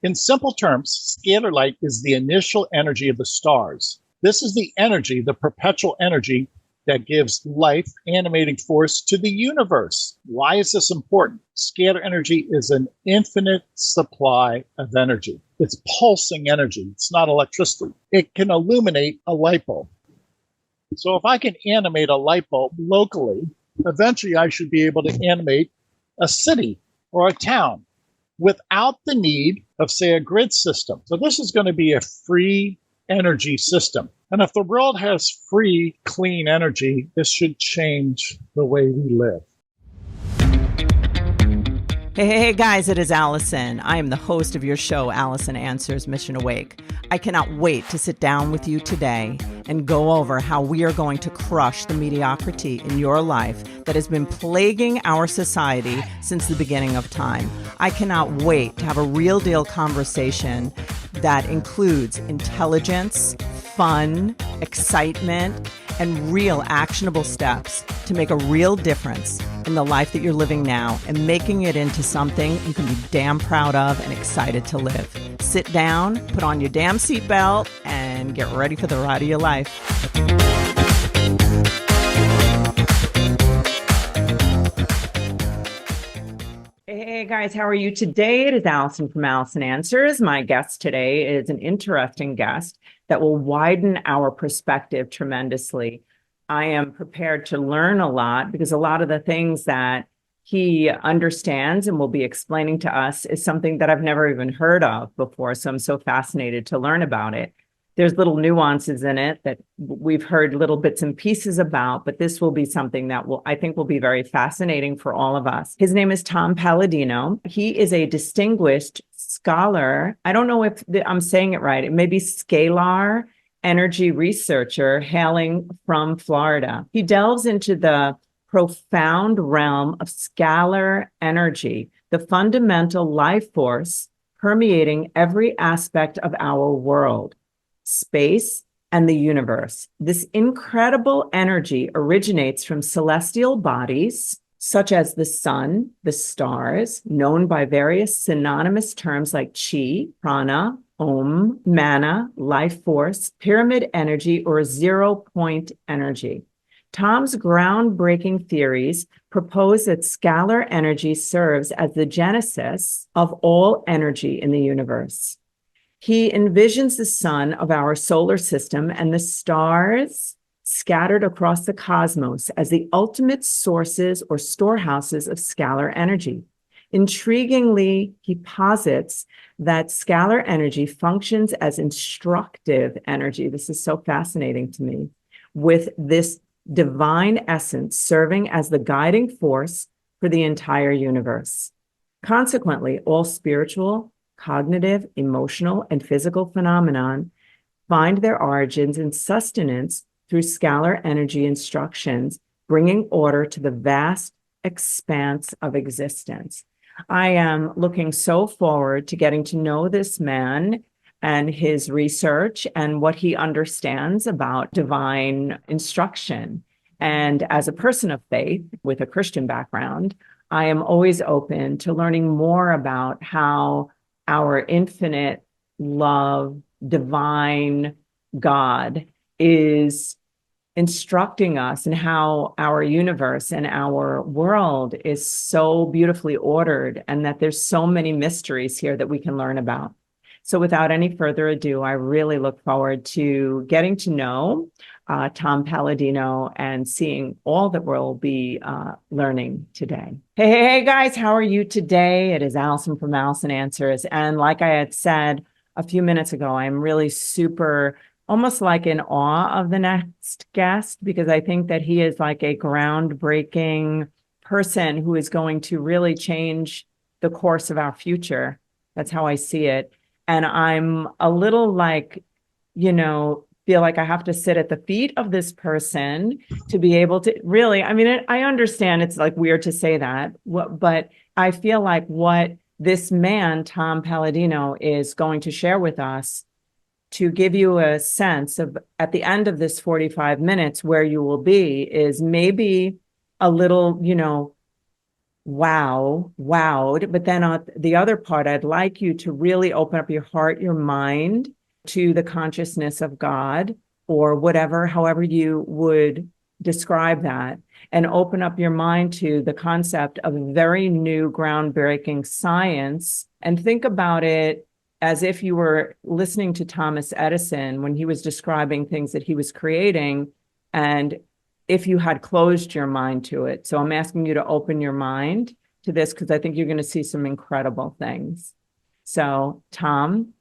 In simple terms, scalar light is the initial energy of the stars. This is the energy, the perpetual energy that gives life, animating force to the universe. Why is this important? Scalar energy is an infinite supply of energy. It's pulsing energy. It's not electricity. It can illuminate a light bulb. So if I can animate a light bulb locally, eventually I should be able to animate a city or a town without the need of, say, a grid system. So this is going to be a free energy system. And if the world has free, clean energy, this should change the way we live. Hey, guys, it is Allison. I am the host of your show, Allison Answers Mission Awake. I cannot wait to sit down with you today and go over how we are going to crush the mediocrity in your life that has been plaguing our society since the beginning of time. I cannot wait to have a real deal conversation that includes intelligence, fun, excitement, and real actionable steps to make a real difference in the life that you're living now and making it into something you can be damn proud of and excited to live. Sit down, put on your damn seatbelt, and get ready for the ride of your life. Hey guys, how are you today? It is Allison from Alison Answers. My guest today is an interesting guest that will widen our perspective tremendously. I am prepared to learn a lot because a lot of the things that he understands and will be explaining to us is something that I've never even heard of before. So I'm so fascinated to learn about it. There's little nuances in it that we've heard little bits and pieces about, but this will be something that I think will be very fascinating for all of us. His name is Tom Paladino. He is a distinguished scholar. I don't know if I'm saying it right. It may be Scalar energy researcher hailing from Florida. He delves into the profound realm of scalar energy, the fundamental life force permeating every aspect of our world, space, and the universe. This incredible energy originates from celestial bodies such as the sun, the stars, known by various synonymous terms like chi, prana, om, mana, life force, pyramid energy, or zero-point energy. Tom's groundbreaking theories propose that scalar energy serves as the genesis of all energy in the universe. He envisions the sun of our solar system and the stars scattered across the cosmos as the ultimate sources or storehouses of scalar energy. Intriguingly, he posits that scalar energy functions as instructive energy. This is so fascinating to me, with this divine essence serving as the guiding force for the entire universe. Consequently, all spiritual, cognitive, emotional, and physical phenomenon find their origins and sustenance through scalar energy instructions, bringing order to the vast expanse of existence. I am looking so forward to getting to know this man and his research and what he understands about divine instruction. And as a person of faith with a Christian background, I am always open to learning more about how our infinite love, divine God is instructing us, and how our universe and our world is so beautifully ordered, and that there's so many mysteries here that we can learn about. So without any further ado, I really look forward to getting to know Tom Paladino and seeing all that we'll be learning today. Hey, guys, how are you today? It is Allison from Alison Answers. And like I had said a few minutes ago, I'm really super, almost like in awe of the next guest, because I think that he is like a groundbreaking person who is going to really change the course of our future. That's how I see it. And I'm a little like, feel like I have to sit at the feet of this person to be able to really, I understand it's like weird to say that, but I feel like what this man, Tom Paladino, is going to share with us to give you a sense of, at the end of this 45 minutes, where you will be is maybe a little, wowed. But then on the other part, I'd like you to really open up your heart, your mind to the consciousness of God or whatever, however you would describe that, and open up your mind to the concept of very new groundbreaking science and think about it as if you were listening to Thomas Edison when he was describing things that he was creating, and if you had closed your mind to it. So I'm asking you to open your mind to this because I think you're going to see some incredible things. So, Tom,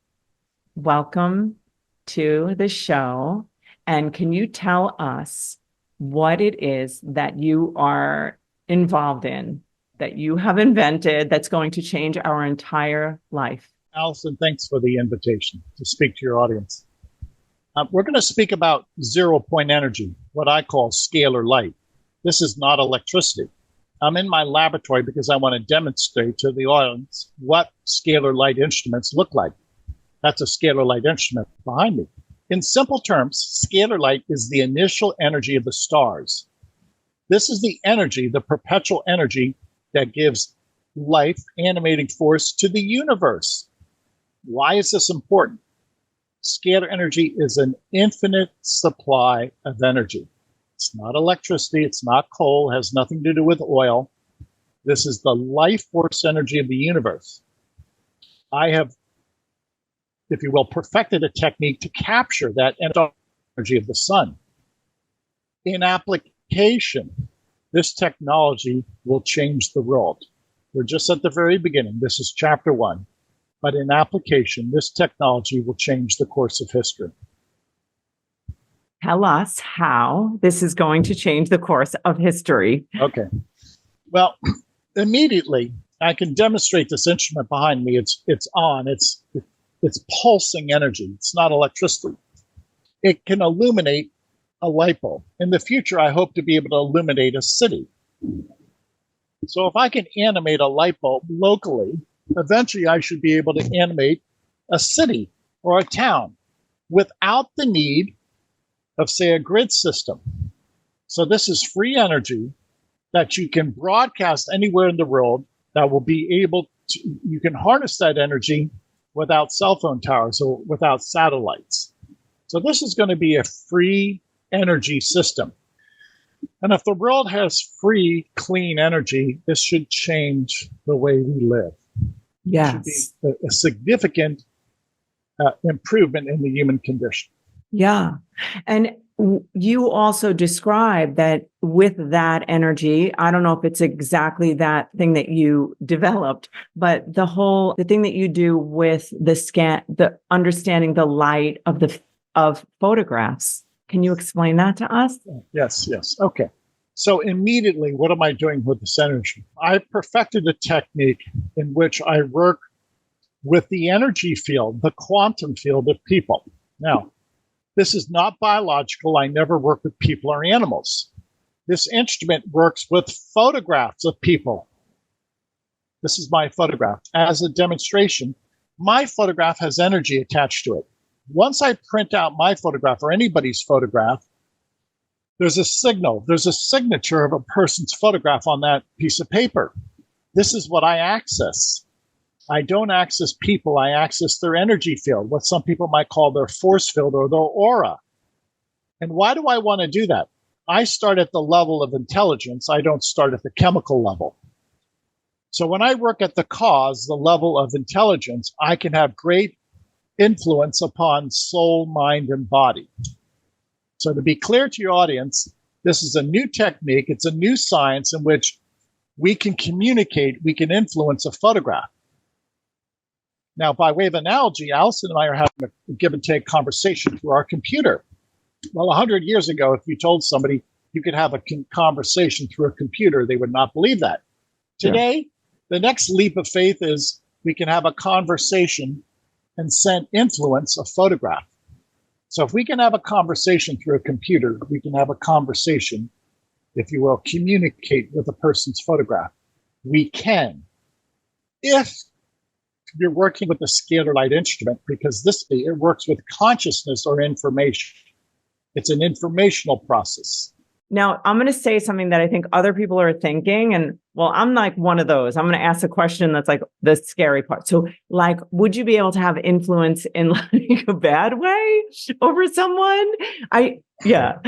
welcome to the show. And can you tell us what it is that you are involved in, that you have invented, that's going to change our entire life? Alison, thanks for the invitation to speak to your audience. We're going to speak about 0-point energy, what I call scalar light. This is not electricity. I'm in my laboratory because I want to demonstrate to the audience what scalar light instruments look like. That's a scalar light instrument behind me. In simple terms, scalar light is the initial energy of the stars. This is the energy, the perpetual energy that gives life, animating force to the universe. Why is this important? Scalar energy is an infinite supply of energy. It's not electricity, it's not coal, it has nothing to do with oil. This is the life force energy of the universe. I have, if you will, perfected a technique to capture that energy of the sun. In application, this technology will change the world. We're just at the very beginning. This is chapter 1. But in application, this technology will change the course of history. Tell us how this is going to change the course of history. Okay. Well, immediately, I can demonstrate this instrument behind me. It's on. It's pulsing energy. It's not electricity. It can illuminate a light bulb. In the future, I hope to be able to illuminate a city. So if I can animate a light bulb locally, eventually I should be able to animate a city or a town without the need of, say, a grid system. So this is free energy that you can broadcast anywhere in the world that will be able to, you can harness that energy without cell phone towers or without satellites. So this is going to be a free energy system. And if the world has free, clean energy, this should change the way we live. Yes. It should be a significant improvement in the human condition. Yeah. And you also described that with that energy, I don't know if it's exactly that thing that you developed, but the thing that you do with the understanding the light of photographs. Can you explain that to us? Yes. Okay. So immediately, what am I doing with this energy? I perfected a technique in which I work with the energy field, the quantum field of people. Now, this is not biological. I never work with people or animals. This instrument works with photographs of people. This is my photograph. As a demonstration, my photograph has energy attached to it. Once I print out my photograph or anybody's photograph, there's a signal, there's a signature of a person's photograph on that piece of paper. This is what I access. I don't access people, I access their energy field, what some people might call their force field or their aura. And why do I want to do that? I start at the level of intelligence, I don't start at the chemical level. So when I work at the cause, the level of intelligence, I can have great influence upon soul, mind, and body. So to be clear to your audience, this is a new technique. It's a new science in which we can communicate, we can influence a photograph. Now, by way of analogy, Alison and I are having a give and take conversation through our computer. Well, 100 years ago, if you told somebody you could have a conversation through a computer, they would not believe that. Today, the next leap of faith is we can have a conversation and send influence a photograph. So if we can have a conversation through a computer, we can have a conversation, if you will, communicate with a person's photograph. We can. If you're working with a scalar light instrument, because it works with consciousness or information. It's an informational process. Now, I'm going to say something that I think other people are thinking. And well, I'm like one of those. I'm going to ask a question that's like the scary part. So, like, would you be able to have influence in like a bad way over someone? Yeah.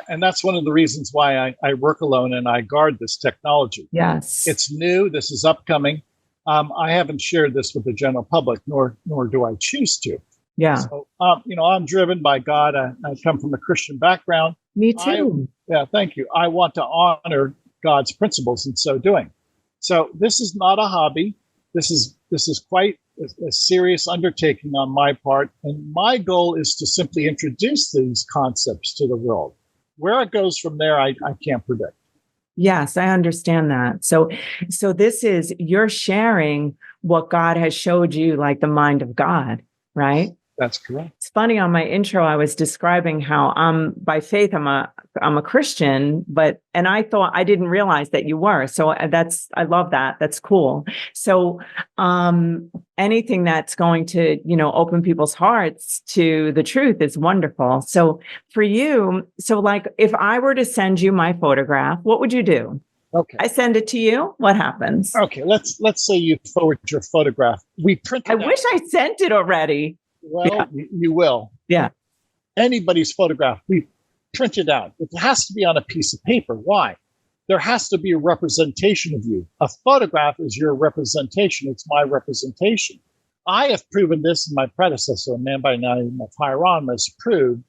And that's one of the reasons why I work alone and I guard this technology. Yes. It's new. This is upcoming. I haven't shared this with the general public, nor do I choose to. Yeah. So, I'm driven by God. I come from a Christian background. Me too. Thank you. I want to honor God's principles in so doing. So this is not a hobby. This is quite a serious undertaking on my part. And my goal is to simply introduce these concepts to the world. Where it goes from there, I can't predict. Yes, I understand that. So this is, you're sharing what God has showed you, like the mind of God, right? That's correct. It's funny, on my intro, I was describing how by faith, I'm a Christian, and I thought, I didn't realize that you were. So I love that. That's cool. So, anything that's going to, open people's hearts to the truth is wonderful. So for you, like if I were to send you my photograph, what would you do? Okay. I send it to you. What happens? Okay. Let's say you forward your photograph. We print it I out. wish I sent it already. Well, Yeah. You will. Yeah. Anybody's photograph, we print it out. It has to be on a piece of paper. Why? There has to be a representation of you. A photograph is your representation. It's my representation. I have proven this, and my predecessor, a man by the name of Hieronymus, proved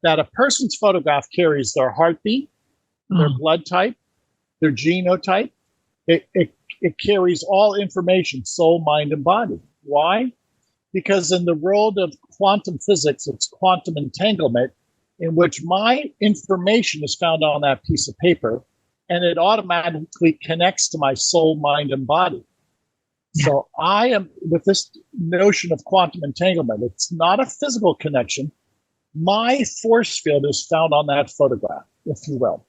that a person's photograph carries their heartbeat, their blood type, their genotype. It carries all information, soul, mind, and body. Why? Because in the world of quantum physics, it's quantum entanglement, in which my information is found on that piece of paper, and it automatically connects to my soul, mind, and body. Yeah. So I am, with this notion of quantum entanglement, it's not a physical connection. My force field is found on that photograph, if you will.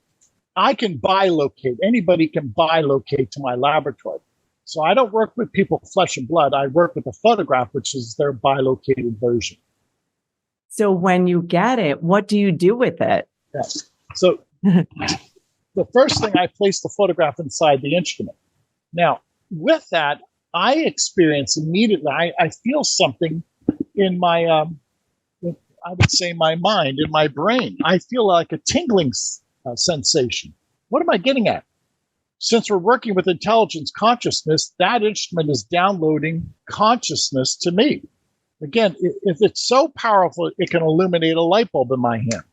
I can bilocate. Anybody can bilocate to my laboratory. So I don't work with people flesh and blood. I work with a photograph, which is their bilocated version. So when you get it, what do you do with it? Yeah. So the first thing, I place the photograph inside the instrument. Now, with that, I experience immediately, I feel something in my, I would say my mind, in my brain. I feel like a tingling sensation. What am I getting at? Since we're working with intelligence consciousness, that instrument is downloading consciousness to me. Again, if it's so powerful, it can illuminate a light bulb in my hand.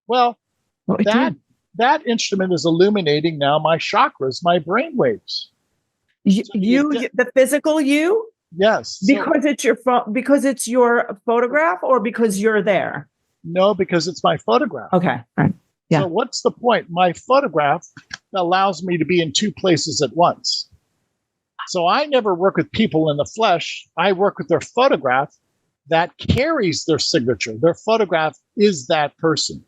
Well, that instrument is illuminating now my chakras, my brain waves. The physical you? Yes. Because it's your photograph, or because you're there? No, because it's my photograph. Okay. Right. Yeah. So what's the point? My photograph allows me to be in two places at once. So I never work with people in the flesh. I work with their photograph that carries their signature. Their photograph is that person.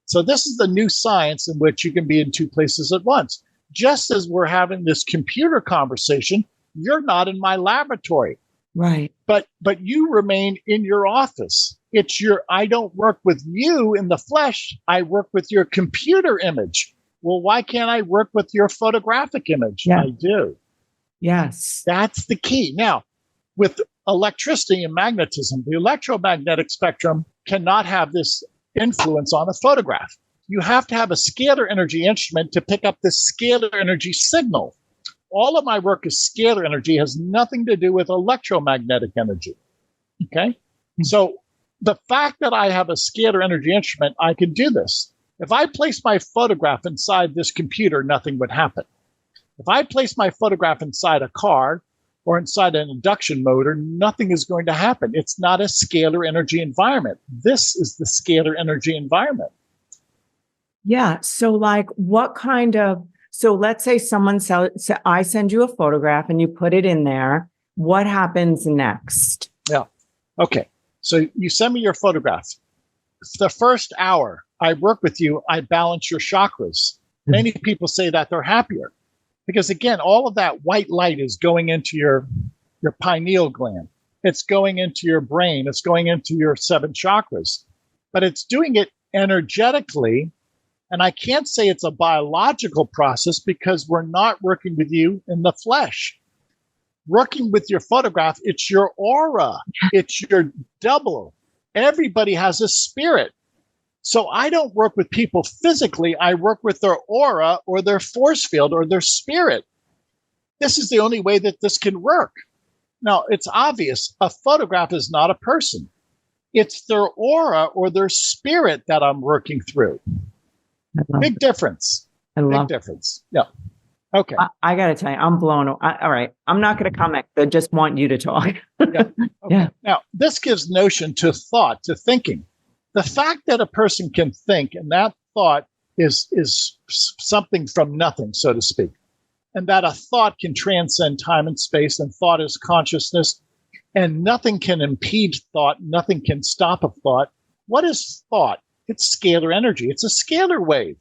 So this is the new science in which you can be in two places at once. Just as we're having this computer conversation, you're not in my laboratory. Right. But you remain in your office. I don't work with you in the flesh. I work with your computer image. Well, why can't I work with your photographic image? Yeah. I do. Yes. That's the key. Now, with electricity and magnetism, the electromagnetic spectrum cannot have this influence on a photograph. You have to have a scalar energy instrument to pick up the scalar energy signal. All of my work is scalar energy, has nothing to do with electromagnetic energy. Okay? So the fact that I have a scalar energy instrument, I can do this. If I place my photograph inside this computer, nothing would happen. If I place my photograph inside a car or inside an induction motor, nothing is going to happen. It's not a scalar energy environment. This is the scalar energy environment. Yeah. So like so let's say I send you a photograph and you put it in there. What happens next? Yeah. Okay. So you send me your photograph. The first hour I work with you, I balance your chakras. Many people say that they're happier because, again, all of that white light is going into your pineal gland. It's going into your brain. It's going into your 7 chakras. But it's doing it energetically And I can't say it's a biological process because we're not working with you in the flesh. Working with your photograph, it's your aura, it's your double. Everybody has a spirit. So I don't work with people physically. I work with their aura or their force field or their spirit. This is the only way that this can work. Now, it's obvious. A photograph is not a person. It's their aura or their spirit that I'm working through. Big difference. Big difference. Yeah. Okay. I got to tell you, I'm blown away. All right. I'm not going to comment. I just want you to talk. Yeah. Okay. Yeah. Now, this gives notion to thought, to thinking. The fact that a person can think and that thought is something from nothing, so to speak, and that a thought can transcend time and space, and thought is consciousness, and nothing can impede thought, nothing can stop a thought. What is thought? It's scalar energy. It's a scalar wave.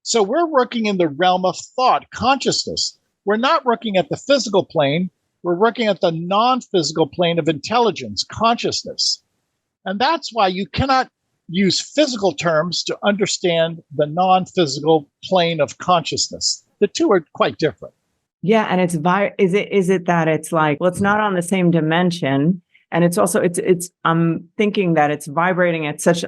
So we're working in the realm of thought, consciousness. We're not working at the physical plane. We're working at the non-physical plane of intelligence, consciousness. And that's why you cannot use physical terms to understand the non-physical plane of consciousness. The two are quite different. Yeah, and is it that it's like, well, it's not on the same dimension, and it's also it's I'm thinking that it's vibrating at such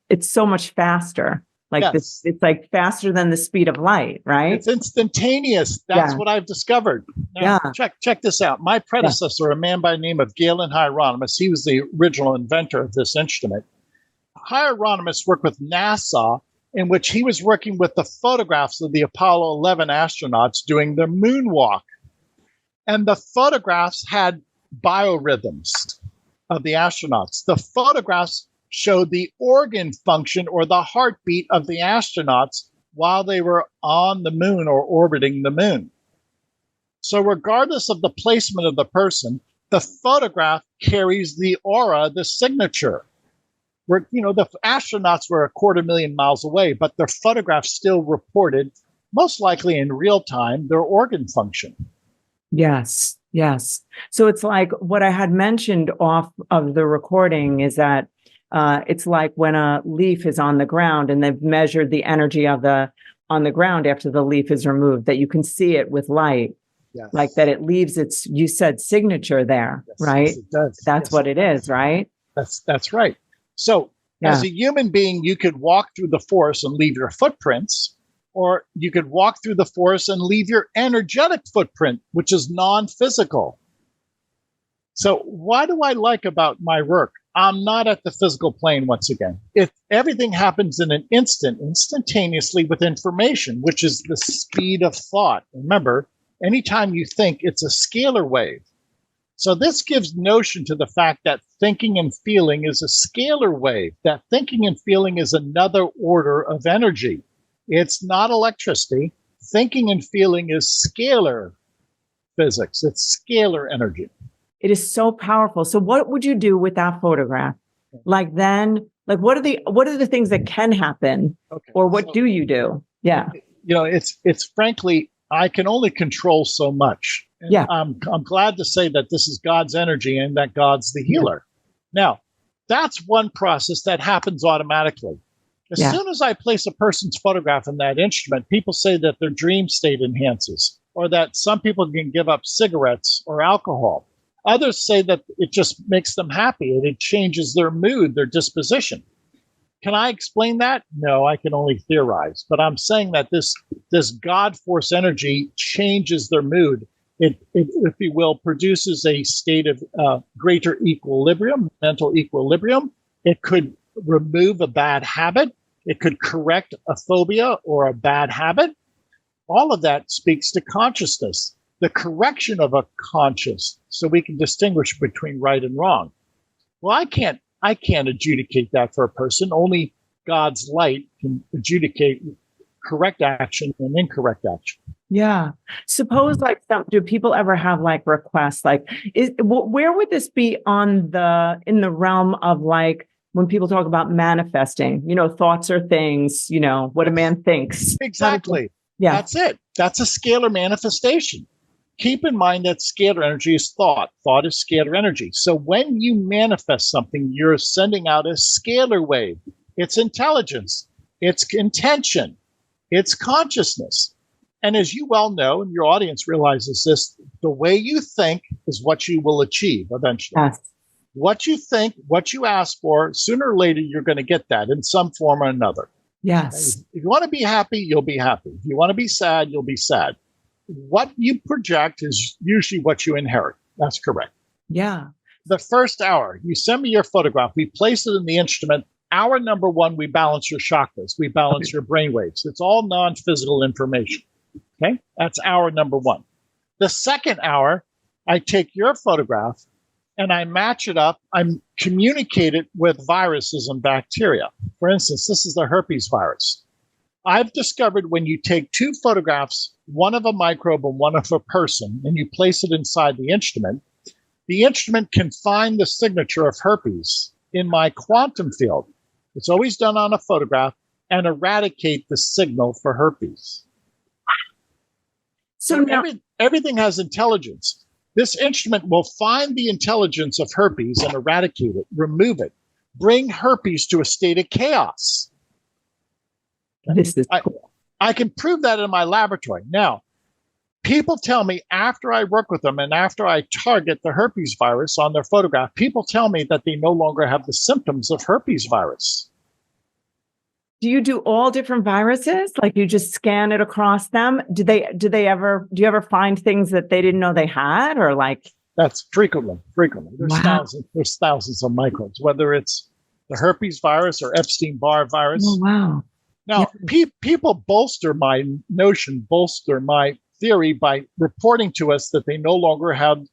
it's so much faster. Like yes. This, it's like faster than the speed of light, right? It's instantaneous. That's what I've discovered. Now, check this out. My predecessor, a man by the name of Galen Hieronymus, he was the original inventor of this instrument. Hieronymus worked with NASA, in which he was working with the photographs of the Apollo 11 astronauts doing their moonwalk. And the photographs had biorhythms of the astronauts. The photographs showed the organ function or the heartbeat of the astronauts while they were on the moon or orbiting the moon. So regardless of the placement of the person, the photograph carries the aura, the signature. The astronauts were 250,000 miles away, but their photographs still reported, most likely in real time, their organ function. Yes, yes. So it's like what I had mentioned off of the recording is that it's like when a leaf is on the ground and they've measured the energy of on the ground after the leaf is removed, that you can see it with light. Yes. Like that it leaves its, you said, signature there, yes, right? Yes, it does. That's what it is, right? That's right. So as a human being, you could walk through the forest and leave your footprints, or you could walk through the forest and leave your energetic footprint, which is non-physical. So what do I like about my work? I'm not at the physical plane once again. If everything happens in an instant, instantaneously with information, which is the speed of thought. Remember, anytime you think, it's a scalar wave. So this gives notion to the fact that thinking and feeling is a scalar wave, that thinking and feeling is another order of energy. It's not electricity. Thinking and feeling is scalar physics. It's scalar energy. It is so powerful. So what would you do with that photograph? Like then, like what are the things that can happen? Okay. Or what do you do? Yeah. It's frankly, I can only control so much. And yeah. I'm glad to say that this is God's energy and that God's the healer. Yeah. Now, that's one process that happens automatically. As soon as I place a person's photograph in that instrument, people say that their dream state enhances, or that some people can give up cigarettes or alcohol. Others say that it just makes them happy and it changes their mood, their disposition. Can I explain that? No, I can only theorize. But I'm saying that this God force energy changes their mood. It, if you will, produces a state of greater equilibrium, mental equilibrium. It could remove a bad habit. It could correct a phobia or a bad habit. All of that speaks to consciousness. The correction of a conscious, so we can distinguish between right and wrong. Well, I can't adjudicate that for a person. Only God's light can adjudicate correct action and incorrect action. Yeah. Suppose do people ever have requests? Where would this be in the realm of when people talk about manifesting, thoughts are things, what a man thinks. Exactly. Yeah. That's it. That's a scalar manifestation. Keep in mind that scalar energy is thought. Thought is scalar energy. So when you manifest something, you're sending out a scalar wave. It's intelligence. it's intention, it's consciousness. And as you well know, and your audience realizes this, the way you think is what you will achieve eventually. Yes. What you think, what you ask for, sooner or later, you're going to get that in some form or another. Yes. If you want to be happy, you'll be happy. If you want to be sad, you'll be sad. What you project is usually what you inherit. That's correct. Yeah. The first hour, you send me your photograph. We place it in the instrument. Hour number one, we balance your chakras. We balance your brain waves. It's all non-physical information. Okay? That's hour number one. The second hour, I take your photograph and I match it up. I communicate it with viruses and bacteria. For instance, this is the herpes virus. I've discovered when you take two photographs, one of a microbe and one of a person, and you place it inside the instrument can find the signature of herpes in my quantum field. It's always done on a photograph, and eradicate the signal for herpes. So now, everything has intelligence. This instrument will find the intelligence of herpes and eradicate it, remove it, bring herpes to a state of chaos. This is cool. I can prove that in my laboratory. Now, people tell me after I work with them and after I target the herpes virus on their photograph, people tell me that they no longer have the symptoms of herpes virus. Do you do all different viruses? Like you just scan it across them? Do you ever find things that they didn't know they had, or like? That's frequently. There's thousands of microbes, whether it's the herpes virus or Epstein-Barr virus. Oh, wow. Now, people bolster my theory by reporting to us that they no longer have,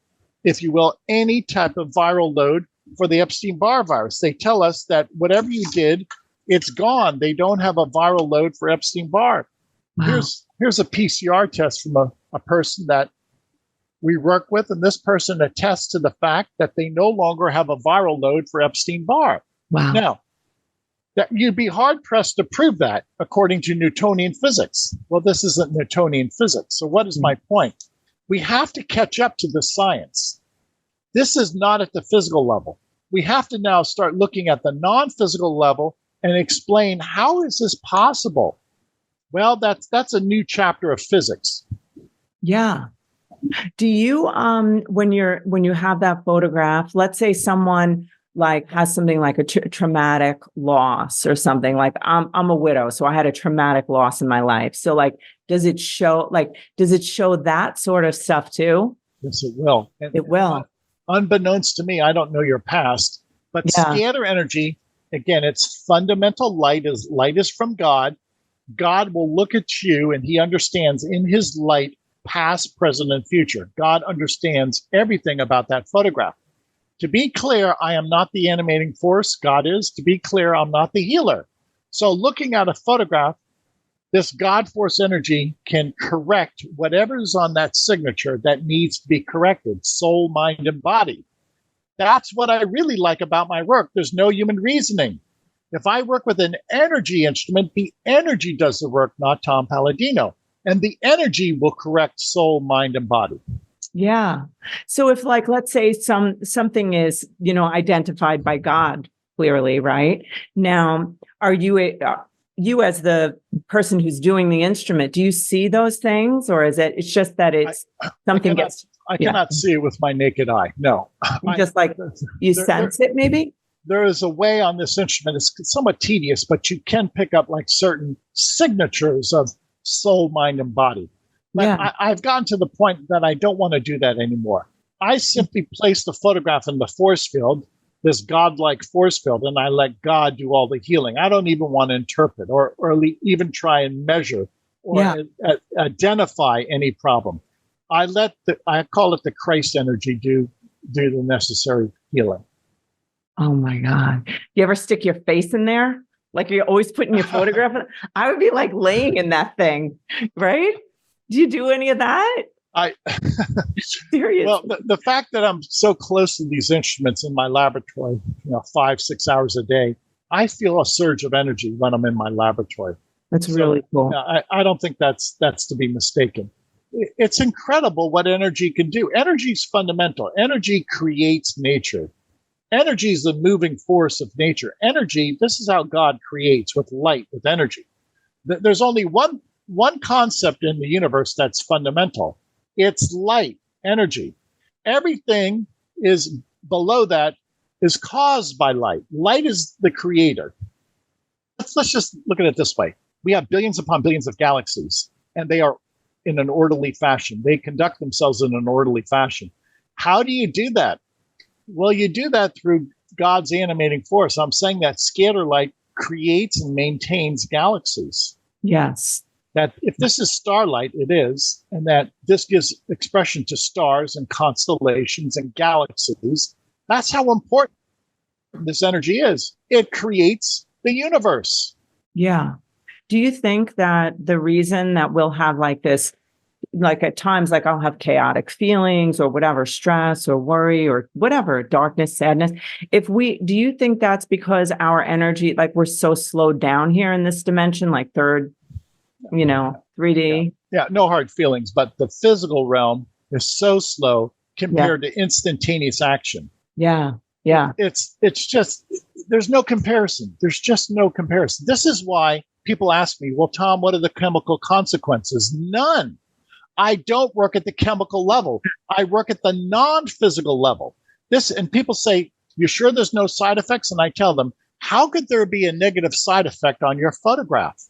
if you will, any type of viral load for the Epstein-Barr virus. They tell us that whatever you did, it's gone. They don't have a viral load for Epstein-Barr. Wow. Here's a PCR test from a person that we work with, and this person attests to the fact that they no longer have a viral load for Epstein-Barr. Wow. Now, that you'd be hard-pressed to prove that according to Newtonian physics. Well, this isn't Newtonian physics. So what is my point? We have to catch up to the science. This is not at the physical level. We have to now start looking at the non-physical level and explain, how is this possible? Well, that's a new chapter of physics. Yeah. Do you, when you have that photograph, let's say someone like has something like a traumatic loss or something, like I'm a widow, so I had a traumatic loss in my life. So like, does it show that sort of stuff too? Yes, it will. It will. Unbeknownst to me, I don't know your past, but scalar energy, again, it's fundamental light. Light is from God. God will look at you and he understands in his light, past, present, and future. God understands everything about that photograph. To be clear, I am not the animating force. God is. To be clear, I'm not the healer. So looking at a photograph, this God force energy can correct whatever is on that signature that needs to be corrected, soul, mind, and body. That's what I really like about my work. There's no human reasoning. If I work with an energy instrument, the energy does the work, not Tom Paladino. And the energy will correct soul, mind, and body. Yeah. So if, like, let's say something is, identified by God clearly, right? Now, are you you as the person who's doing the instrument, do you see those things, or is it's just that it's something I cannot see it with my naked eye. No. Just like you sense it, maybe? There is a way on this instrument. It's somewhat tedious, but you can pick up like certain signatures of soul, mind, and body. But I've gotten to the point that I don't want to do that anymore. I simply place the photograph in the force field, this godlike force field, and I let God do all the healing. I don't even want to interpret or even try and measure or identify any problem. I call it the Christ energy do the necessary healing. Oh my God. You ever stick your face in there? Like you're always putting your photograph in? I would be like laying in that thing, right? Do you do any of that? Seriously. Well, the fact that I'm so close to these instruments in my laboratory, 5-6 hours a day, I feel a surge of energy when I'm in my laboratory. That's really cool. I don't think that's to be mistaken. It's incredible what energy can do. Energy is fundamental. Energy creates nature. Energy is the moving force of nature. Energy, this is how God creates, with light, with energy. There's only one concept in the universe that's fundamental. It's light, energy. Everything is below that is caused by light. Light is the creator. Let's just look at it this way. We have billions upon billions of galaxies, and they are in an orderly fashion. They conduct themselves in an orderly fashion. How do you do that? Well, you do that through God's animating force. I'm saying that scalar light creates and maintains galaxies. Yes. That if this is starlight, it is, and that this gives expression to stars and constellations and galaxies. That's how important this energy is. It creates the universe. Yeah. Do you think that the reason that we'll have like this, like at times, like I'll have chaotic feelings or whatever, stress or worry or whatever, darkness, sadness, do you think that's because our energy, like we're so slowed down here in this dimension, like third, 3D? Yeah, no hard feelings, but the physical realm is so slow compared to instantaneous action. Yeah. Yeah. It's just, there's no comparison. There's just no comparison. This is why people ask me, well, Tom, what are the chemical consequences? None. I don't work at the chemical level. I work at the non-physical level. And people say, you sure there's no side effects? And I tell them, how could there be a negative side effect on your photograph?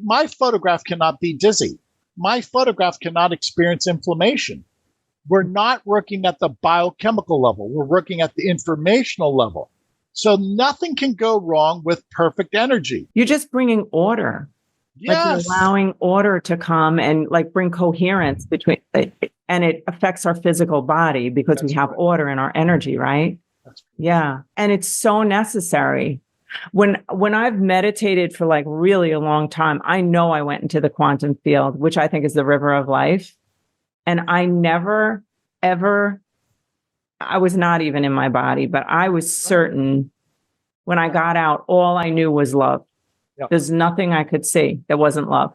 My photograph cannot be dizzy. My photograph cannot experience inflammation. We're not working at the biochemical level. We're working at the informational level. So nothing can go wrong with perfect energy. You're just bringing order. Yes. Like you're allowing order to come and like bring coherence between, and it affects our physical body because we have order in our energy, right? Yeah. And it's so necessary. When I've meditated for like really a long time, I know I went into the quantum field, which I think is the river of life. And I never, ever, I was not even in my body, but I was certain when I got out, all I knew was love. Yep. There's nothing I could see that wasn't love.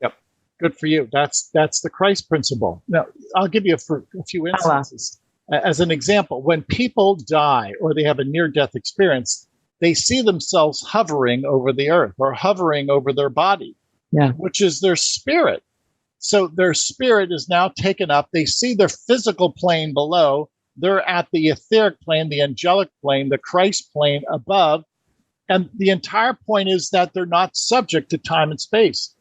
Yep. Good for you. That's the Christ principle. Now, I'll give you a few instances. As an example, when people die or they have a near-death experience, they see themselves hovering over the earth or hovering over their body, which is their spirit. So their spirit is now taken up. They see their physical plane below. They're at the etheric plane, the angelic plane, the Christ plane above. And the entire point is that they're not subject to time and space.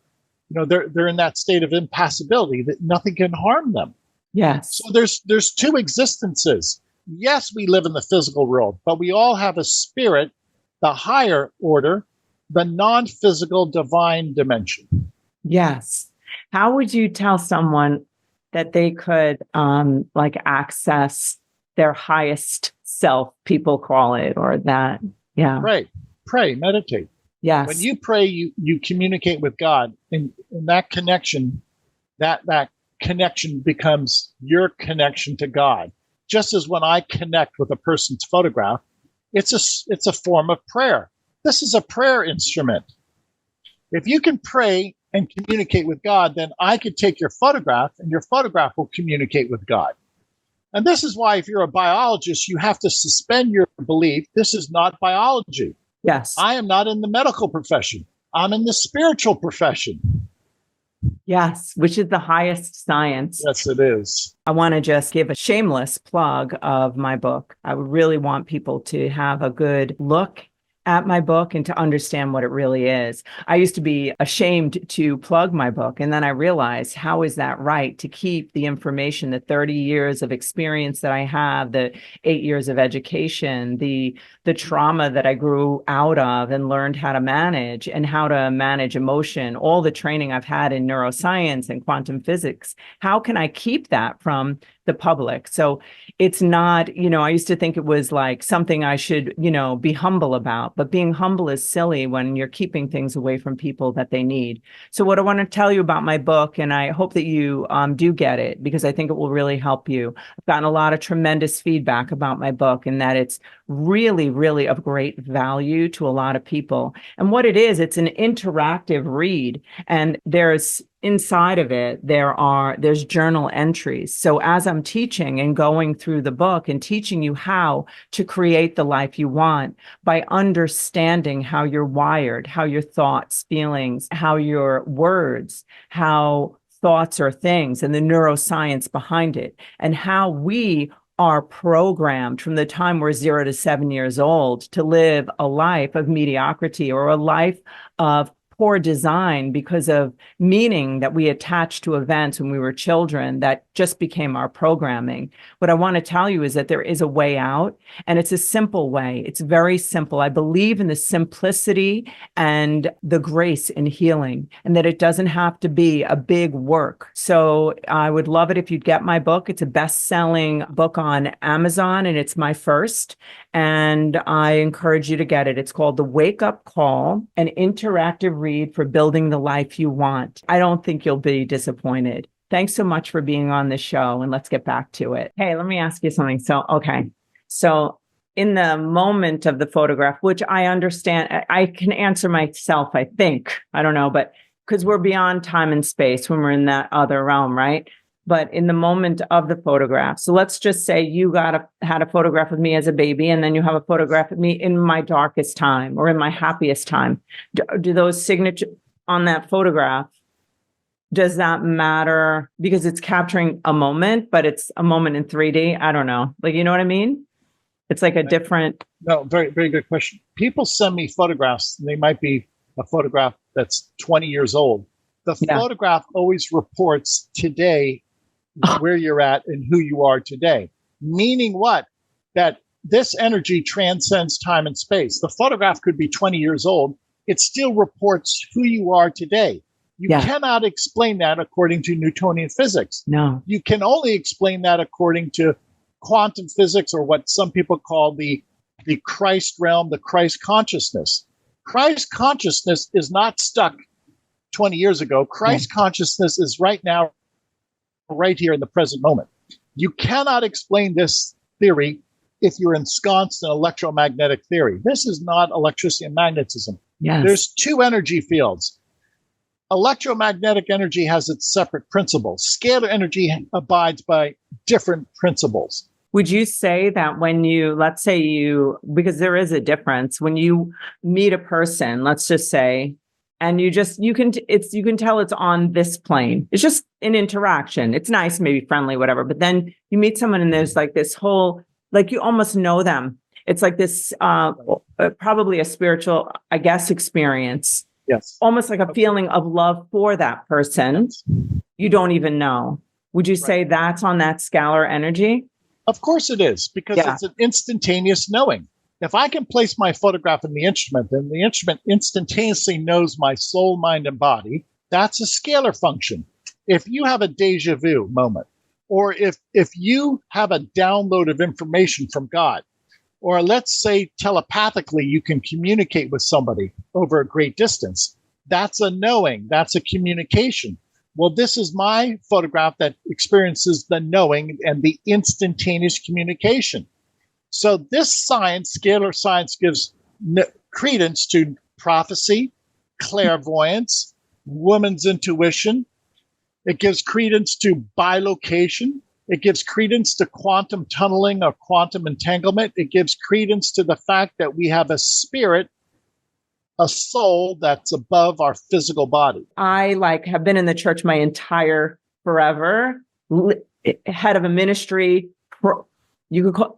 They're in that state of impassibility that nothing can harm them. Yes. So there's two existences. Yes, we live in the physical world, but we all have a spirit, the higher order, the non-physical divine dimension. Yes. How would you tell someone that they could access their highest self, people call it, or that? Yeah. Pray, meditate. Yes. When you pray, you communicate with God, and that connection, that connection becomes your connection to God. Just as when I connect with a person's photograph, it's a form of prayer. This is a prayer instrument. If you can pray and communicate with God, then I could take your photograph and your photograph will communicate with God. And this is why if you're a biologist, you have to suspend your belief. This is not biology. Yes. I am not in the medical profession. I'm in the spiritual profession. Yes, which is the highest science. Yes, it is. I want to just give a shameless plug of my book. I would really want people to have a good look at my book and to understand what it really is. I used to be ashamed to plug my book. And then I realized, how is that right? To keep the information, the 30 years of experience that I have, the 8 years of education, the trauma that I grew out of and learned how to manage and how to manage emotion, all the training I've had in neuroscience and quantum physics. How can I keep that from the public? So it's not, I used to think it was like something I should, be humble about, but being humble is silly when you're keeping things away from people that they need. So what I want to tell you about my book, and I hope that you do get it, because I think it will really help you. I've gotten a lot of tremendous feedback about my book and that it's really, really of great value to a lot of people. And what it is, it's an interactive read, and there's inside of it, there's journal entries. So as I'm teaching and going through the book and teaching you how to create the life you want by understanding how you're wired, how your thoughts, feelings, how your words, how thoughts are things, and the neuroscience behind it, and how we are programmed from the time we're 0 to 7 years old to live a life of mediocrity or a life of poor design because of meaning that we attached to events when we were children that just became our programming. What I want to tell you is that there is a way out, and it's a simple way. It's very simple. I believe in the simplicity and the grace in healing, and that it doesn't have to be a big work. So I would love it if you'd get my book. It's a best-selling book on Amazon, and it's my first. And I encourage you to get it. It's called The Wake Up Call, an interactive read for building the life you want. I don't think you'll be disappointed. Thanks so much for being on the show, and let's get back to it. Hey, let me ask you something. So in the moment of the photograph, which I understand, I can answer myself, I think. I don't know, but because we're beyond time and space when we're in that other realm, right? But in the moment of the photograph, so let's just say you had a photograph of me as a baby, and then you have a photograph of me in my darkest time or in my happiest time. Do those signatures on that photograph, does that matter? Because it's capturing a moment, but it's a moment in 3D. I don't know. Like, you know what I mean? It's like a different. No, very, very good question. People send me photographs. They might be a photograph that's 20 years old. The photograph always reports today where you're at and who you are today. Meaning what? That this energy transcends time and space. The photograph could be 20 years old. It still reports who you are today. You cannot explain that according to Newtonian physics. No. You can only explain that according to quantum physics, or what some people call the Christ realm, the Christ consciousness. Christ consciousness is not stuck 20 years ago. Christ consciousness is right now, right here in the present moment. You cannot explain this theory if you're ensconced in electromagnetic theory. This is not electricity and magnetism. Yes. There's two energy fields. Electromagnetic energy has its separate principles. Scalar energy abides by different principles. Would you say that when let's say because there is a difference, when you meet a person, let's just say, and you can tell it's on this plane. It's just an interaction. It's nice, maybe friendly, whatever. But then you meet someone and there's like this whole, like you almost know them. It's like this, probably a spiritual, I guess, experience. Yes. Almost like a feeling of love for that person. You don't even know. Would you say that's on that scalar energy? Of course it is, because it's an instantaneous knowing. If I can place my photograph in the instrument, then the instrument instantaneously knows my soul, mind, and body. That's a scalar function. If you have a deja vu moment, or if you have a download of information from God, or let's say telepathically you can communicate with somebody over a great distance, that's a knowing, that's a communication. Well, this is my photograph that experiences the knowing and the instantaneous communication. So this science, scalar science, gives credence to prophecy, clairvoyance, woman's intuition. It gives credence to bilocation. It gives credence to quantum tunneling or quantum entanglement. It gives credence to the fact that we have a spirit, a soul that's above our physical body. I have been in the church my entire forever, head of a ministry.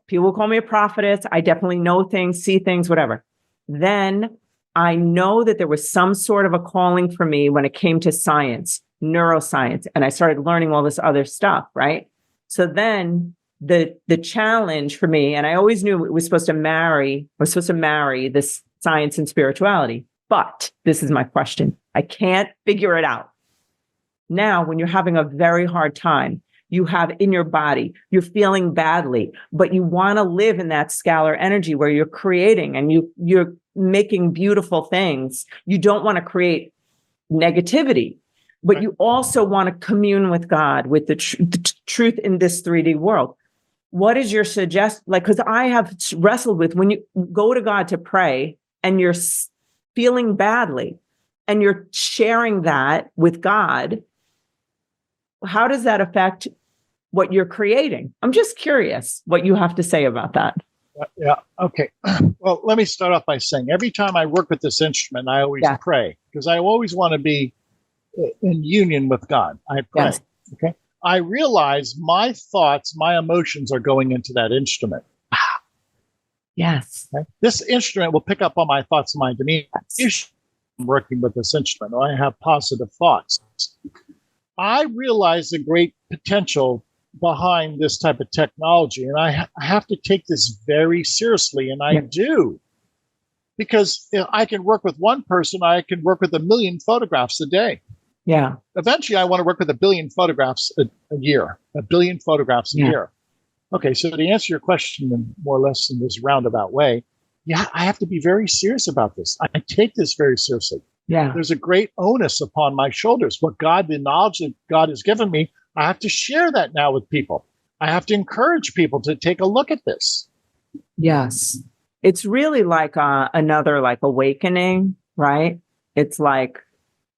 People call me a prophetess. I definitely know things, see things, whatever. Then I know that there was some sort of a calling for me when it came to science, neuroscience, and I started learning all this other stuff, right? So then the challenge for me, and I always knew it was supposed to marry this science and spirituality. But this is my question. I can't figure it out. Now, when you're having a very hard time, you have in your body, you're feeling badly, but you want to live in that scalar energy where you're creating and you're making beautiful things. You don't want to create negativity, but you also want to commune with God, with the truth in this 3D world. What is your suggestion? Because I have wrestled with when you go to God to pray and you're feeling badly and you're sharing that with God, how does that affect what you're creating? I'm just curious what you have to say about that. Yeah. Okay. Well, let me start off by saying every time I work with this instrument, I always pray, because I always want to be in union with God. I pray. Yes. Okay. I realize my thoughts, my emotions are going into that instrument. Yes. Okay? This instrument will pick up on my thoughts and my demeanor. Yes. I'm working with this instrument, or I have positive thoughts. I realize the great potential behind this type of technology, and I have to take this very seriously, and I do, because I can work with one person, I can work with 1 million photographs a day. Yeah. Eventually, I want to work with 1 billion photographs a year, 1 billion photographs a year. Okay, so to answer your question in more or less in this roundabout way, I have to be very serious about this. I take this very seriously. Yeah. There's a great onus upon my shoulders. The knowledge that God has given me, I have to share that now with people. I have to encourage people to take a look at this. Yes. It's really like another like awakening, right? It's like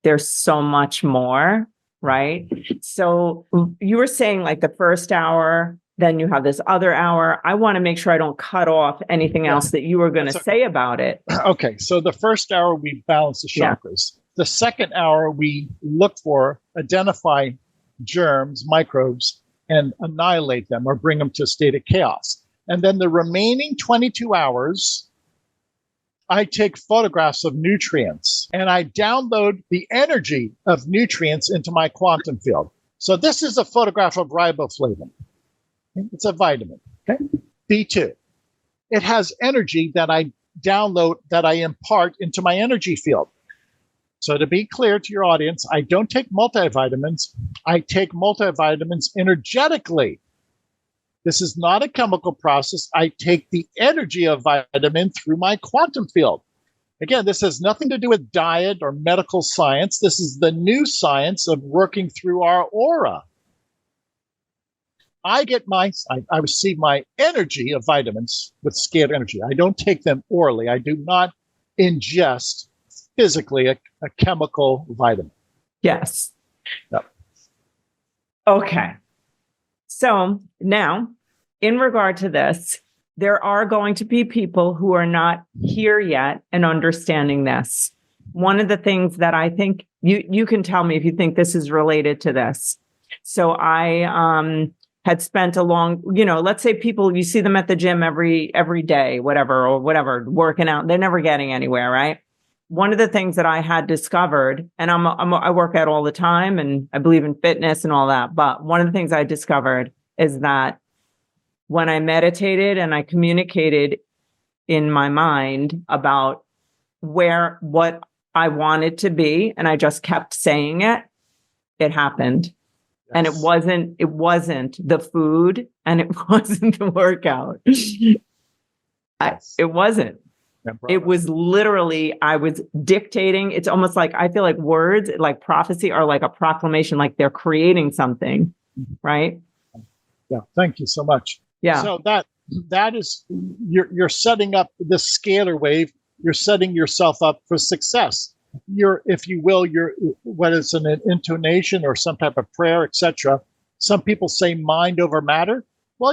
there's so much more, right? So you were saying like the first hour, then you have this other hour. I want to make sure I don't cut off anything else that you were going to say about it. Okay. So the first hour, we balance the chakras. The second hour, we look for, identify germs, microbes, and annihilate them or bring them to a state of chaos. And then the remaining 22 hours, I take photographs of nutrients and I download the energy of nutrients into my quantum field. So this is a photograph of riboflavin. It's a vitamin, okay? B2. It has energy that I download, that I impart into my energy field. So to be clear to your audience, I don't take multivitamins. I take multivitamins energetically. This is not a chemical process. I take the energy of vitamin through my quantum field. Again, this has nothing to do with diet or medical science. This is the new science of working through our aura. I receive my energy of vitamins with scalar energy. I don't take them orally. I do not ingest physically a chemical vitamin. Yes. Yep. Okay. So now, in regard to this, there are going to be people who are not here yet and understanding this. One of the things that I think you can tell me if you think this is related to this. So I had spent a long, let's say people, you see them at the gym every day, whatever, working out, they're never getting anywhere, right? One of the things that I had discovered, and I work out all the time and I believe in fitness and all that, but one of the things I discovered is that when I meditated and I communicated in my mind about what I wanted to be, and I just kept saying it, it happened. Yes. And it wasn't the food and it wasn't the workout. It wasn't. It was literally, I was dictating. It's almost like, I feel like words, like prophecy, are like a proclamation, like they're creating something, right? Yeah. Thank you so much. Yeah. So that is, you're setting up this scalar wave. You're setting yourself up for success. If you will, whether it's an intonation or some type of prayer, etc. Some people say mind over matter. Well,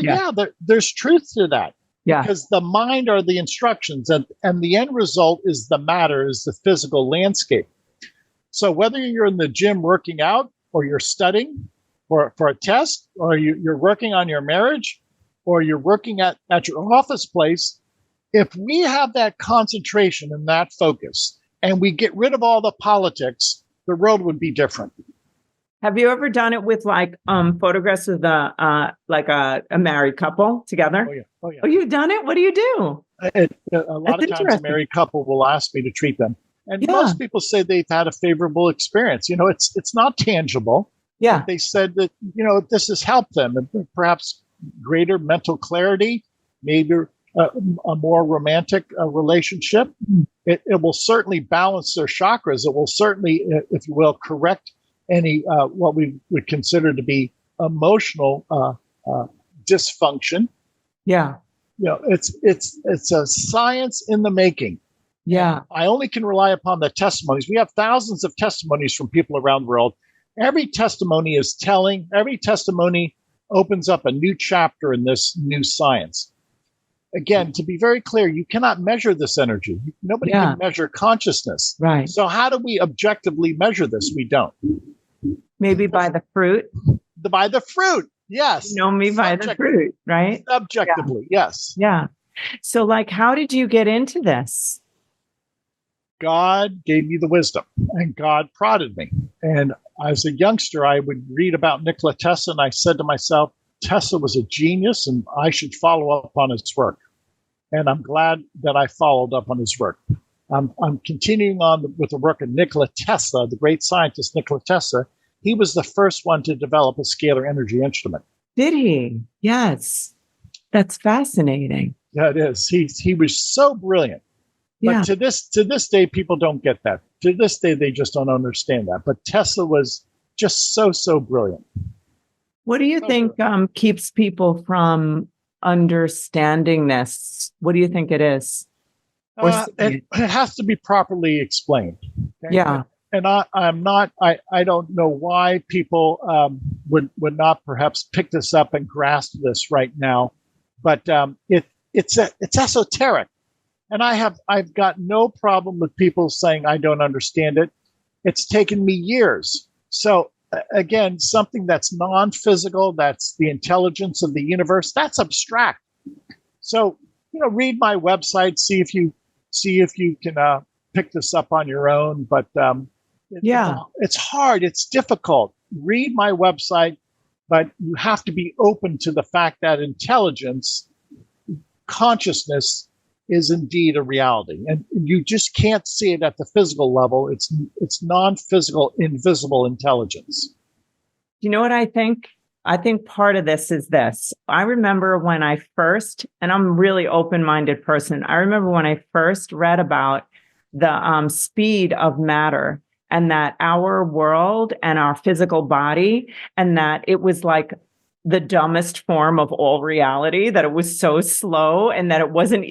there's truth to that. Yeah. Because the mind are the instructions, and the end result is the matter, is the physical landscape. So whether you're in the gym working out, or you're studying for a test, or you're working on your marriage, or you're working at your office place, if we have that concentration and that focus, and we get rid of all the politics, the world would be different. Have you ever done it with like photographs of a married couple together? Oh yeah. Oh, you've done it? What do you do? A lot of times a married couple will ask me to treat them. And most people say they've had a favorable experience. It's not tangible. Yeah. They said that, this has helped them, and perhaps greater mental clarity, maybe a more romantic relationship. It will certainly balance their chakras. It will certainly, if you will, correct any what we would consider to be emotional dysfunction. Yeah. It's a science in the making. Yeah. I only can rely upon the testimonies. We have thousands of testimonies from people around the world, Every testimony is telling. Every testimony opens up a new chapter in this new science. Again, to be very clear, you cannot measure this energy. Nobody can measure consciousness. Right. So how do we objectively measure this? We don't. Maybe by the fruit. By the fruit. Yes. You know me by the fruit, right? Subjectively, yes. Yeah. So like, how did you get into this? God gave me the wisdom and God prodded me. And as a youngster, I would read about Nikola Tesla and I said to myself, Tesla was a genius and I should follow up on his work. And I'm glad that I followed up on his work. I'm continuing on with the work of Nikola Tesla, the great scientist Nikola Tesla. He was the first one to develop a scalar energy instrument. Did he? Yes. That's fascinating. Yeah, it is. He was so brilliant. But to this day, people don't get that. To this day, they just don't understand that. But Tesla was just so brilliant. What do you think keeps people from understanding this? What do you think it is? It has to be properly explained. Okay? Yeah. And I don't know why people would not perhaps pick this up and grasp this right now, but it's esoteric. And I've got no problem with people saying I don't understand it. It's taken me years. So again, something that's non-physical, that's the intelligence of the universe, that's abstract. So, read my website, see if you can pick this up on your own. But it's hard. It's difficult. Read my website, but you have to be open to the fact that intelligence, consciousness, is indeed a reality, and you just can't see it at the physical level. It's non-physical, invisible intelligence. You know what I think? I think part of this is this. I remember when I first, and I'm a really open-minded person, I remember when I first read about the speed of matter and that our world and our physical body, and that it was like the dumbest form of all reality, that it was so slow and that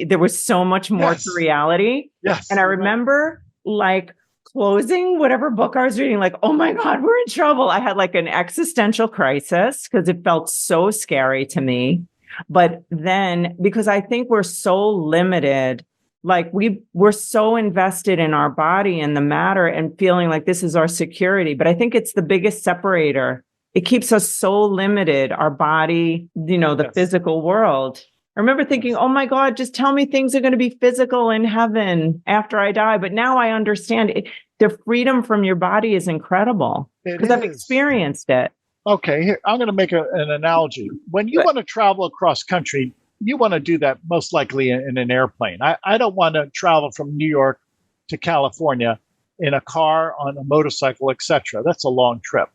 there was so much more to reality. Yes. And I remember like closing whatever book I was reading, like, oh my God, we're in trouble. I had like an existential crisis because it felt so scary to me. But then, because I think we're so limited, like we're so invested in our body and the matter and feeling like this is our security. But I think it's the biggest separator. It keeps us so limited, our body, the physical world. I remember thinking, oh my God, just tell me things are going to be physical in heaven after I die. But now I understand it. The freedom from your body is incredible because I've experienced it. Okay, here, I'm going to make an analogy. When you want to travel across country, you want to do that most likely in an airplane. I don't want to travel from New York to California in a car, on a motorcycle, etc. That's a long trip.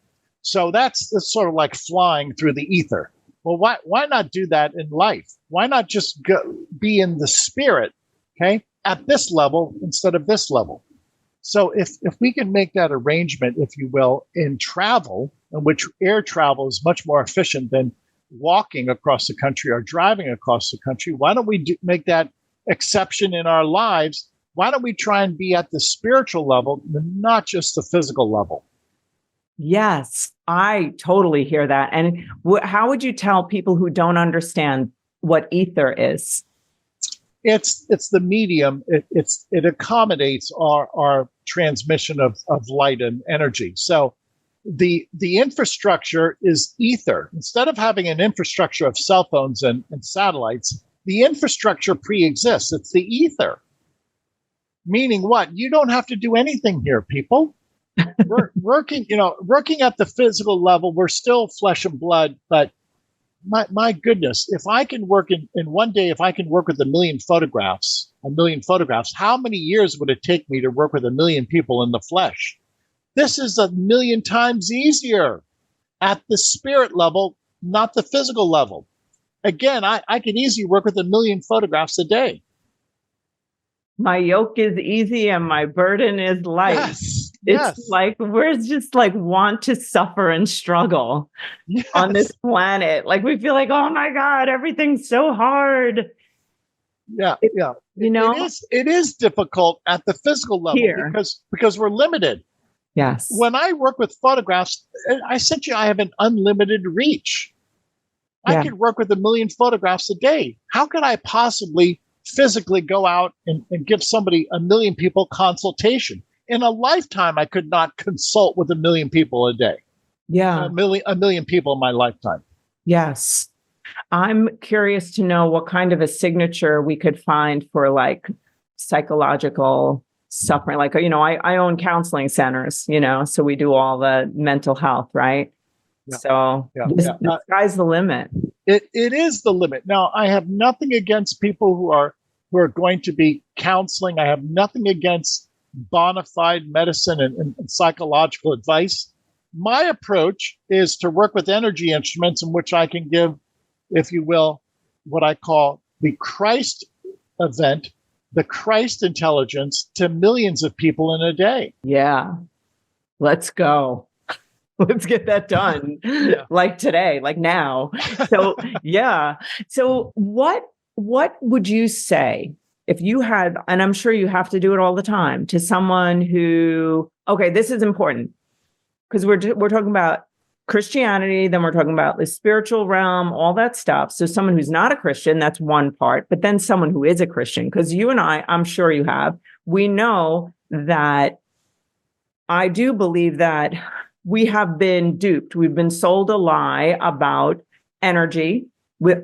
So that's sort of like flying through the ether. Well, why not do that in life? Why not just be in the spirit, okay, at this level instead of this level? So if we can make that arrangement, if you will, in travel, in which air travel is much more efficient than walking across the country or driving across the country, why don't we make that exception in our lives? Why don't we try and be at the spiritual level, not just the physical level? Yes, I totally hear that. And how would you tell people who don't understand what ether is? It's the medium. It accommodates our transmission of light and energy. So the infrastructure is ether. Instead of having an infrastructure of cell phones and satellites, the infrastructure pre-exists. It's the ether. Meaning what? You don't have to do anything here, people. We're working at the physical level. We're still flesh and blood, but my goodness, if I can work in one day, if I can work with a million photographs, how many years would it take me to work with 1 million people in the flesh? This is 1 million times easier at the spirit level, not the physical level. Again, I can easily work with 1 million photographs a day. My yoke is easy and my burden is light. It's like we're just like want to suffer and struggle on this planet. Like we feel like, oh my God, everything's so hard. It is difficult at the physical level because we're limited. Yes. When I work with photographs, I said to you, I have an unlimited reach. I Yeah. could work with 1 million photographs a day. How could I possibly physically go out and give somebody 1 million people consultation? In a lifetime, I could not consult with 1 million people a day. Yeah. A million people in my lifetime. Yes. I'm curious to know what kind of a signature we could find for like psychological suffering. Like, I own counseling centers, so we do all the mental health, right? Yeah. So the sky's the limit. It is the limit. Now, I have nothing against people who are going to be counseling. I have nothing against bona fide medicine and psychological advice. My approach is to work with energy instruments in which I can give, if you will, what I call the Christ event, the Christ intelligence to millions of people in a day. Yeah. Let's go. Let's get that done. Yeah. Like today, like now. So, yeah. So what would you say if you had, and I'm sure you have to do it all the time, to someone who, okay, this is important because we're talking about Christianity, then we're talking about the spiritual realm, all that stuff. So someone who's not a Christian, that's one part, but then someone who is a Christian, because you and I'm sure you have, we know that I do believe that we have been duped. We've been sold a lie about energy.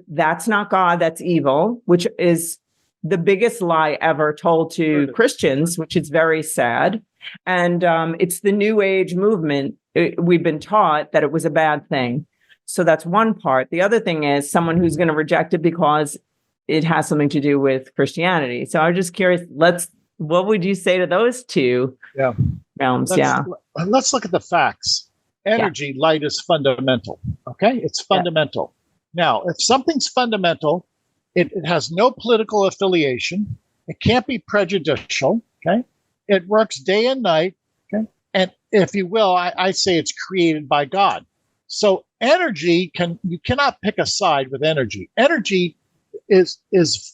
That's not God, that's evil, which is the biggest lie ever told to Christians, which is very sad. And it's the New Age movement. We've been taught that it was a bad thing. So that's one part. The other thing is someone who's going to reject it because it has something to do with Christianity. So I'm just curious, what would you say to those two realms? Let's look at the facts. Energy, light is fundamental. Okay? It's fundamental. Now, if something's fundamental, it has no political affiliation. It can't be prejudicial. Okay? It works day and night. Okay? And if you will, I say it's created by God. So energy you cannot pick a side with energy. Energy is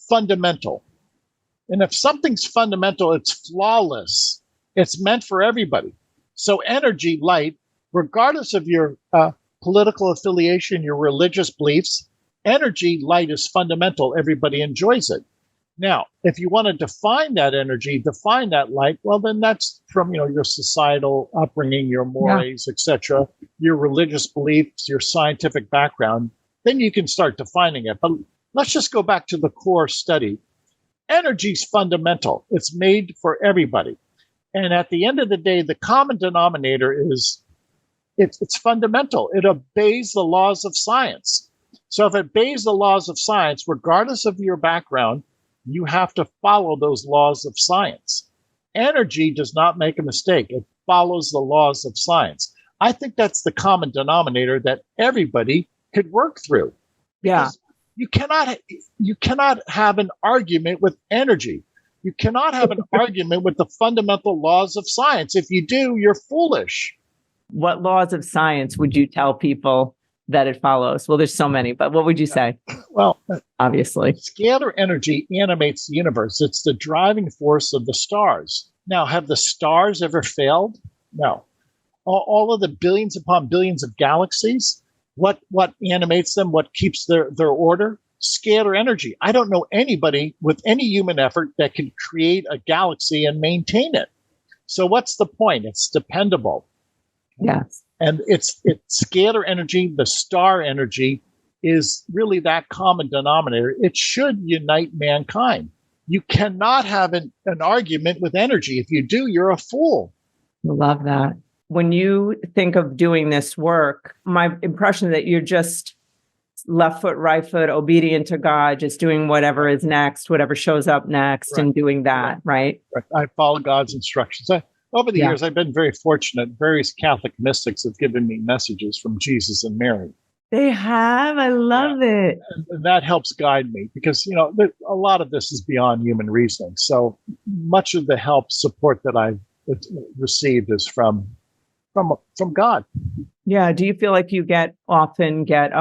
fundamental. And if something's fundamental, it's flawless. It's meant for everybody. So energy, light, regardless of your political affiliation, your religious beliefs, energy, light is fundamental. Everybody enjoys it. Now, if you want to define that energy, define that light, well, then that's from your societal upbringing, your mores, etc., your religious beliefs, your scientific background. Then you can start defining it. But let's just go back to the core study. Energy is fundamental. It's made for everybody. And at the end of the day, the common denominator is it's fundamental. It obeys the laws of science. So if it obeys the laws of science, regardless of your background, you have to follow those laws of science. Energy does not make a mistake. It follows the laws of science. I think that's the common denominator that everybody could work through. Yeah. You cannot have an argument with energy. You cannot have an argument with the fundamental laws of science. If you do, you're foolish. What laws of science would you tell people that it follows? Well, there's so many, but what would you say? Well, obviously, scalar energy animates the universe. It's the driving force of the stars. Now, have the stars ever failed? No. All of the billions upon billions of galaxies, what animates them? What keeps their order? Scalar energy. I don't know anybody with any human effort that can create a galaxy and maintain it. So what's the point? It's dependable. Yes. And it's scalar energy, the star energy is really that common denominator. It should unite mankind. You cannot have an argument with energy. If you do, you're a fool. Love that. When you think of doing this work, my impression is that you're just left foot, right foot, obedient to God, just doing whatever is next, whatever shows up next, and doing that, right? I follow God's instructions. Over the years, I've been very fortunate. Various Catholic mystics have given me messages from Jesus and Mary. They have. I love it. And that helps guide me because, a lot of this is beyond human reasoning. So much of the support that I've received is from God. Yeah. Do you feel like you often get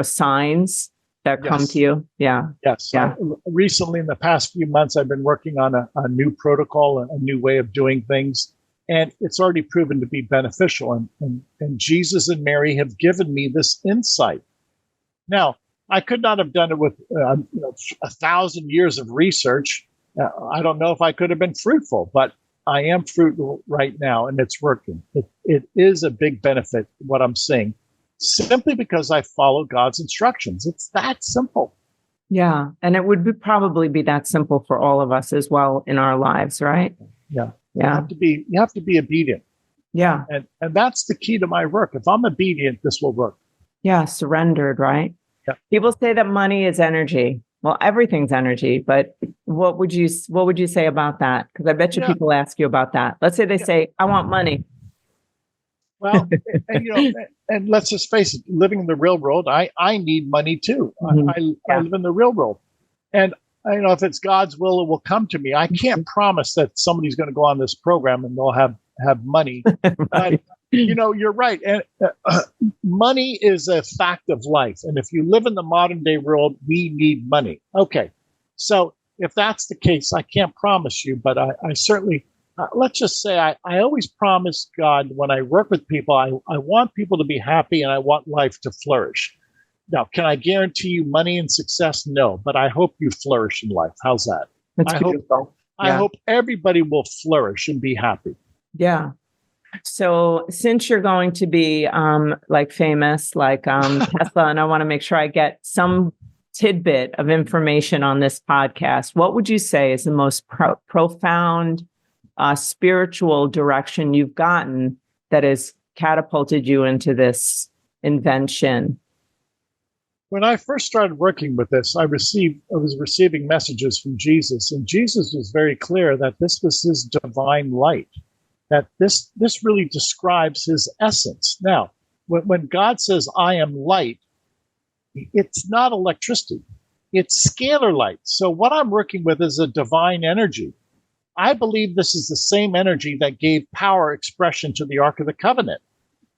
signs that come to you? Yeah. Yes. Yeah. Recently, in the past few months, I've been working on a new protocol, a new way of doing things. And it's already proven to be beneficial. And Jesus and Mary have given me this insight. Now, I could not have done it with 1,000 years of research. I don't know if I could have been fruitful, but I am fruitful right now, and it's working. It is a big benefit, what I'm saying, simply because I follow God's instructions. It's that simple. Yeah. And it would probably be that simple for all of us as well in our lives, right? Yeah. Yeah. You have to be obedient. Yeah. And that's the key to my work. If I'm obedient, this will work. Yeah. Surrendered, right? Yeah. People say that money is energy. Well, everything's energy, but what would you say about that? Because I bet you people ask you about that. Let's say they say, I want money. Well, and let's just face it, living in the real world, I need money too. Mm-hmm. I live in the real world. And if it's God's will, it will come to me. I can't promise that somebody's going to go on this program and they'll have money. Right. But, you're right. And money is a fact of life. And if you live in the modern day world, we need money. Okay. So if that's the case, I can't promise you, but I certainly, let's just say I always promise God when I work with people, I want people to be happy and I want life to flourish. Now, can I guarantee you money and success? No, but I hope you flourish in life. How's that? That's beautiful. I hope everybody will flourish and be happy. Yeah. So since you're going to be famous, like Tesla, and I want to make sure I get some tidbit of information on this podcast, what would you say is the most profound spiritual direction you've gotten that has catapulted you into this invention? When I first started working with this, I was receiving messages from Jesus, and Jesus was very clear that this was his divine light, that this really describes his essence. Now, when God says, I am light, it's not electricity. It's scalar light. So what I'm working with is a divine energy. I believe this is the same energy that gave power expression to the Ark of the Covenant.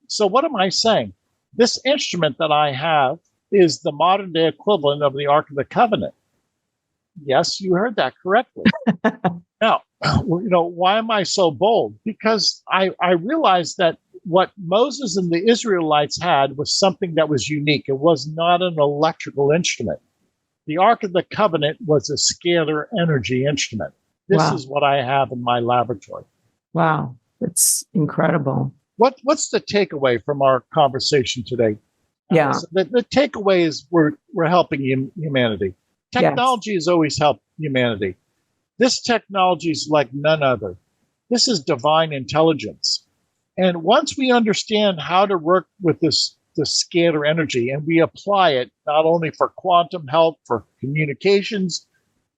So what am I saying? This instrument that I have is the modern day equivalent of the Ark of the Covenant. Yes, you heard that correctly. Now, why am I so bold? Because I realized that what Moses and the Israelites had was something that was unique. It was not an electrical instrument. The Ark of the Covenant was a scalar energy instrument. This is what I have in my laboratory. Wow, that's incredible. What's the takeaway from our conversation today? Yeah. The takeaway is we're helping humanity. Technology has always helped humanity. This technology is like none other. This is divine intelligence. And once we understand how to work with the scalar energy and we apply it not only for quantum health, for communications,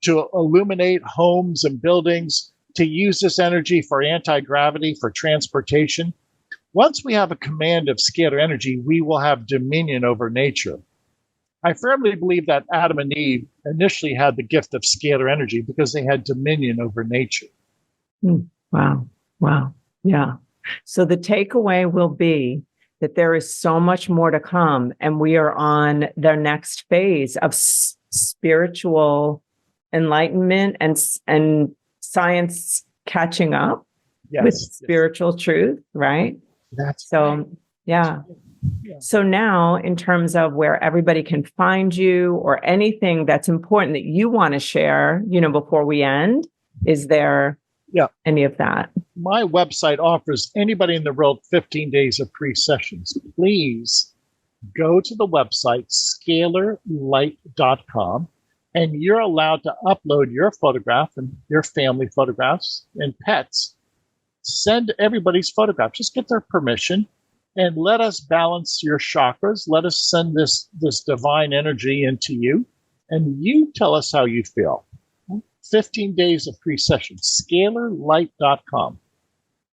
to illuminate homes and buildings, to use this energy for anti-gravity, for transportation, once we have a command of scalar energy, we will have dominion over nature. I firmly believe that Adam and Eve initially had the gift of scalar energy because they had dominion over nature. Wow. Yeah. So the takeaway will be that there is so much more to come, and we are on the next phase of spiritual enlightenment and science catching up with spiritual truth, right? That's so right. Yeah. So now, in terms of where everybody can find you or anything that's important that you want to share, before we end, is there any of that? My website offers anybody in the world 15 days of free sessions. Please go to the website, scalarlight.com, and you're allowed to upload your photograph and your family photographs and pets. Send everybody's photograph. Just get their permission. And let us balance your chakras. Let us send this divine energy into you. And you tell us how you feel. 15 days of free sessions. Scalarlight.com.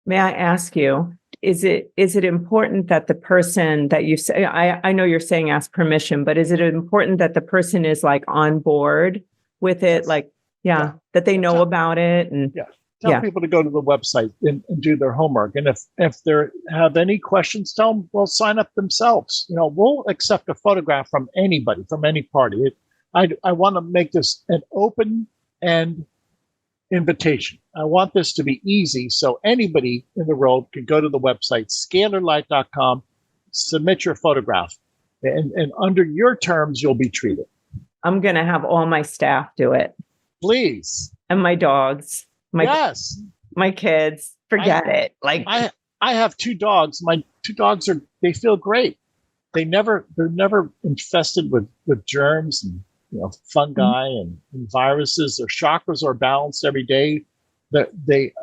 May I ask you, is it important that the person that you say, I know you're saying ask permission, but is it important that the person is like on board with it? Yes. That they know about it? And Tell people to go to the website and do their homework. And if they have any questions, tell them, well, sign up themselves. We'll accept a photograph from anybody, from any party. I want to make this an open and invitation. I want this to be easy so anybody in the world can go to the website, scalarlight.com, submit your photograph, and under your terms, you'll be treated. I'm going to have all my staff do it. Please. And my dogs. Yes. My kids. Forget it. Like I have 2 dogs. My 2 dogs they feel great. They're never infested with germs and fungi and viruses. Their chakras are balanced every day.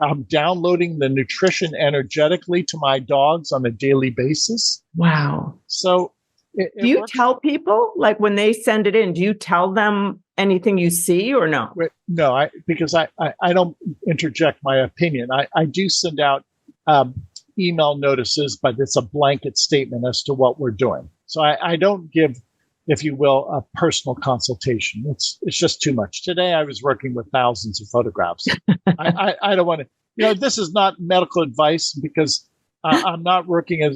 I'm downloading the nutrition energetically to my dogs on a daily basis. Wow. So do you tell people, like when they send it in, do you tell them anything you see or no? No, because I don't interject my opinion. I do send out email notices, but it's a blanket statement as to what we're doing. So I don't give, if you will, a personal consultation. It's just too much. Today I was working with thousands of photographs. I don't want to, this is not medical advice because I'm not working at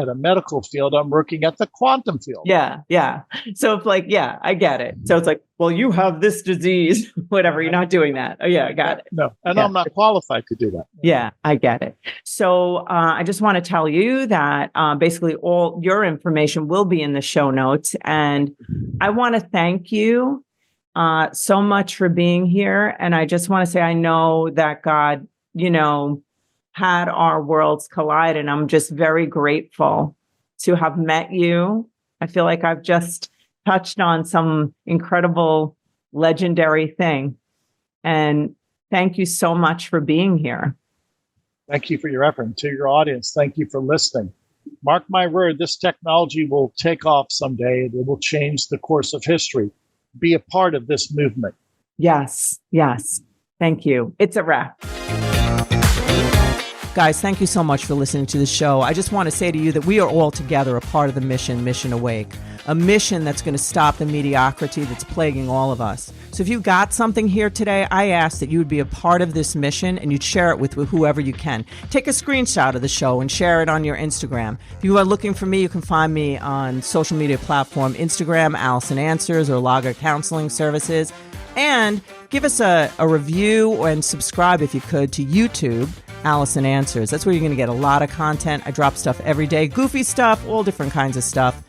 a medical field. I'm working at the quantum field. Yeah. So it's like, I get it. So it's like, well, you have this disease, whatever. You're not doing that. Oh, yeah, I got it. No, and I'm not qualified to do that. Yeah, I get it. So I just want to tell you that basically all your information will be in the show notes. And I want to thank you so much for being here. And I just want to say, I know that God, had our worlds collide. And I'm just very grateful to have met you. I feel like I've just touched on some incredible, legendary thing. And thank you so much for being here. Thank you for your effort. And to your audience, thank you for listening. Mark my word, this technology will take off someday. It will change the course of history. Be a part of this movement. Yes. Thank you. It's a wrap. Guys, thank you so much for listening to the show. I just want to say to you that we are all together a part of the Mission Awake, a mission that's going to stop the mediocrity that's plaguing all of us. So if you got something here today, I ask that you would be a part of this mission and you'd share it with whoever you can. Take a screenshot of the show and share it on your Instagram. If you are looking for me, you can find me on social media platform Instagram, Alison Answers, or Lager Counseling Services. And give us a review and subscribe if you could to YouTube, Alison Answers. That's where you're going to get a lot of content. I drop stuff every day, goofy stuff, all different kinds of stuff.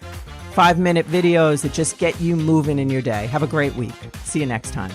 5-minute videos that just get you moving in your day. Have a great week. See you next time.